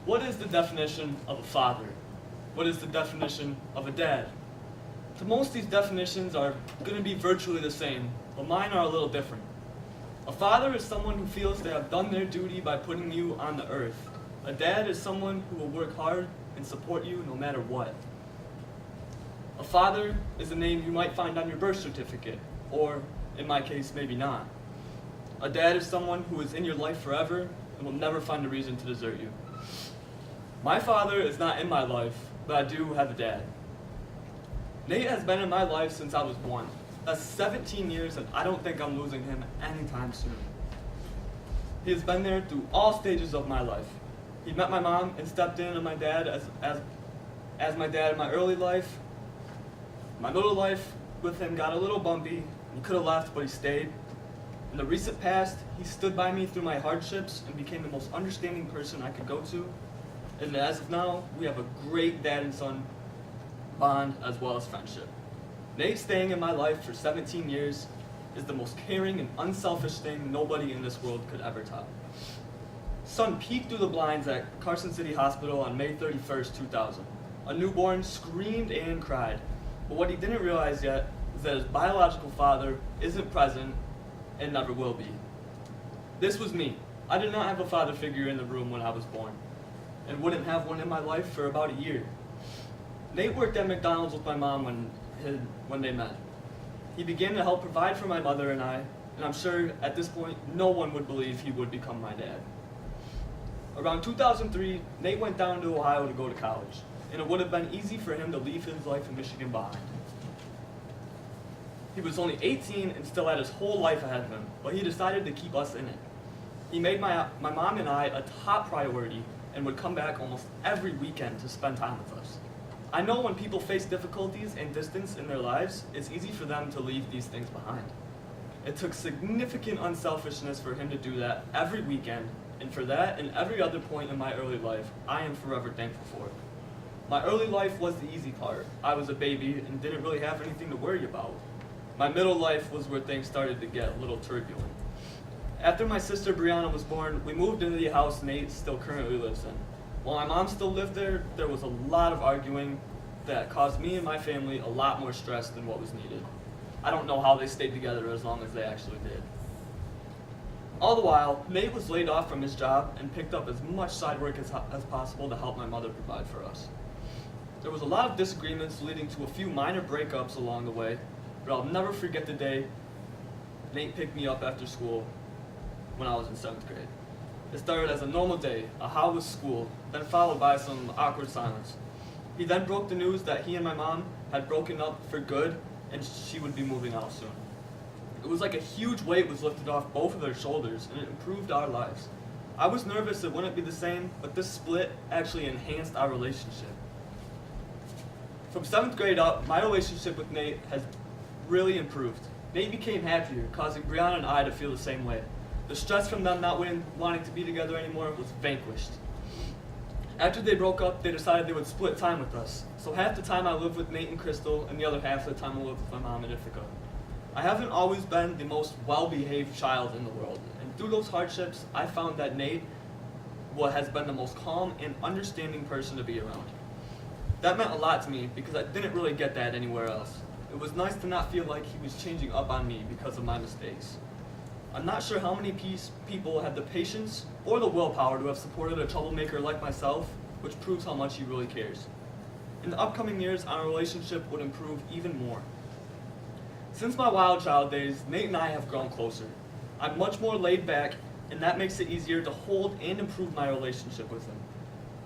What is the definition of a father? What is the definition of a dad? To most, these definitions are going to be virtually the same, but mine are a little different. A father is someone who feels they have done their duty by putting you on the earth. A dad is someone who will work hard and support you no matter what. A father is a name you might find on your birth certificate, or in my case, maybe not. A dad is someone who is in your life forever and will never find a reason to desert you. My father is not in my life, but I do have a dad. Nate has been in my life since I was 1. That's 17 years, and I don't think I'm losing him anytime soon. He has been there through all stages of my life. He met my mom and stepped in on my dad as my dad in my early life. My middle life with him got a little bumpy. He could have left, but he stayed. In the recent past, he stood by me through my hardships and became the most understanding person I could go to. And as of now, we have a great dad and son bond as well as friendship. Nate staying in my life for 17 years is the most caring and unselfish thing nobody in this world could ever top. Son peeked through the blinds at Carson City Hospital on May 31st, 2000. A newborn screamed and cried, but what he didn't realize yet is that his biological father isn't present and never will be. This was me. I did not have a father figure in the room when I was born, and wouldn't have one in my life for about a year. Nate worked at McDonald's with my mom when they met. He began to help provide for my mother and I, and I'm sure at this point no one would believe he would become my dad. Around 2003, Nate went down to Ohio to go to college, and it would have been easy for him to leave his life in Michigan behind. He was only 18 and still had his whole life ahead of him, but he decided to keep us in it. He made my mom and I a top priority and would come back almost every weekend to spend time with us. I know when people face difficulties and distance in their lives, it's easy for them to leave these things behind. It took significant unselfishness for him to do that every weekend, and for that and every other point in my early life, I am forever thankful for. My early life was the easy part. I was a baby and didn't really have anything to worry about. My middle life was where things started to get a little turbulent. After my sister Brianna was born, we moved into the house Nate still currently lives in. While my mom still lived there, there was a lot of arguing that caused me and my family a lot more stress than what was needed. I don't know how they stayed together as long as they actually did. All the while, Nate was laid off from his job and picked up as much side work as possible to help my mother provide for us. There was a lot of disagreements leading to a few minor breakups along the way, but I'll never forget the day Nate picked me up after school when I was in 7th grade. It started as a normal day, a how was school, then followed by some awkward silence. He then broke the news that he and my mom had broken up for good and she would be moving out soon. It was like a huge weight was lifted off both of their shoulders and it improved our lives. I was nervous it wouldn't be the same, but this split actually enhanced our relationship. From 7th grade up, my relationship with Nate has really improved. Nate became happier, causing Brianna and I to feel the same way. The stress from them not wanting to be together anymore was vanquished. After they broke up, they decided they would split time with us. So half the time I lived with Nate and Crystal, and the other half of the time I lived with my mom and Ithaca. I haven't always been the most well-behaved child in the world, and through those hardships, I found that Nate has been the most calm and understanding person to be around. That meant a lot to me because I didn't really get that anywhere else. It was nice to not feel like he was changing up on me because of my mistakes. I'm not sure how many people have the patience or the willpower to have supported a troublemaker like myself, which proves how much he really cares. In the upcoming years, our relationship would improve even more. Since my wild child days, Nate and I have grown closer. I'm much more laid back, and that makes it easier to hold and improve my relationship with him.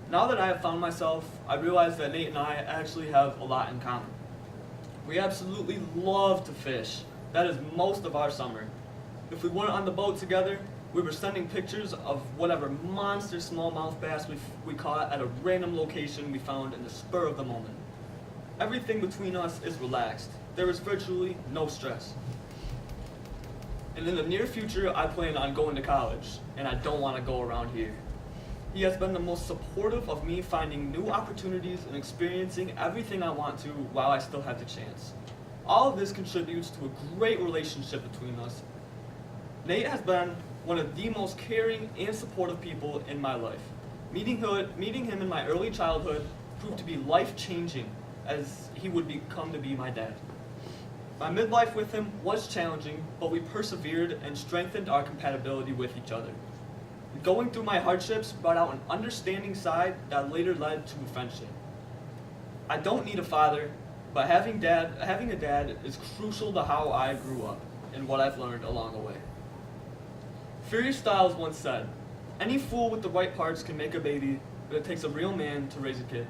Now that I have found myself, I realize that Nate and I actually have a lot in common. We absolutely love to fish. That is most of our summer. If we weren't on the boat together, we were sending pictures of whatever monster smallmouth bass we caught at a random location we found in the spur of the moment. Everything between us is relaxed. There is virtually no stress. And in the near future, I plan on going to college, and I don't want to go around here. He has been the most supportive of me finding new opportunities and experiencing everything I want to while I still have the chance. All of this contributes to a great relationship between us. Nate has been one of the most caring and supportive people in my life. Meeting him in my early childhood proved to be life-changing as he would become to be my dad. My midlife with him was challenging, but we persevered and strengthened our compatibility with each other. Going through my hardships brought out an understanding side that later led to a friendship. I don't need a father, but having a dad is crucial to how I grew up and what I've learned along the way. Furious Styles once said, "Any fool with the right parts can make a baby, but it takes a real man to raise a kid."